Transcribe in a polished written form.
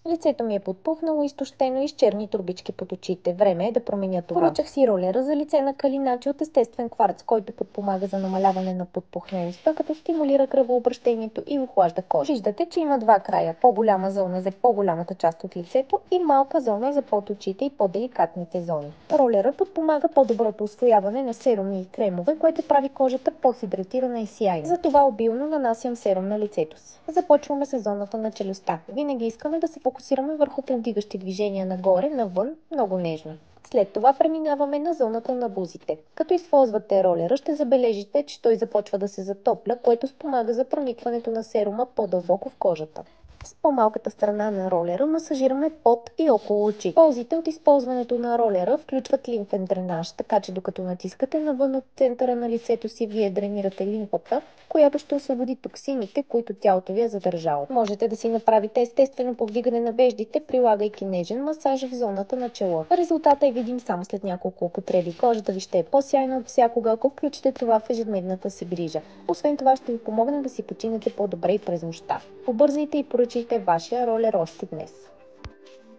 Лицето ми е подпухнало, изтощено и с черни турбички под очите. Време е да променя това. Поръчах си ролера за лице на Калиначи от естествен кварц, който подпомага за намаляване на подпухналостта, като стимулира кръвообращението и охлажда кожа. Виждате, че има два края. По-голяма зона за по-голямата част от лицето и малка зона за под очите и по-деликатните зони. Ролерът подпомага по-доброто усвояване на серуми и кремове, което прави кожата по-хидратирана и сияйна. Затова обилно нанасям серум на лицето си. Започваме с зоната на челюстта. Винаги искаме да се фокусираме върху повдигащи движения нагоре, навън, много нежно. След това преминаваме на зоната на бузите. Като използвате ролера, ще забележите, че той започва да се затопля, което спомага за проникването на серума по-дълбоко в кожата. С по-малката страна на ролера масажираме под и около очи. Ползите от използването на ролера включват лимфен дренаж, така че докато натискате навън от центъра на лицето си, вие дренирате лимфата, която ще освободи токсините, които тялото ви е задържало. Можете да си направите естествено повдигане на веждите, прилагайки нежен масаж в зоната на чело. Резултатът е видим само след няколко употреби. Кожата ви ще е по-сяйна от всякога, ако включите това в ежедневната си грижа. Освен това ще ви помогне да си починете по-добре и през нощта. Побързайте и поръчайте вашия ролер още днес.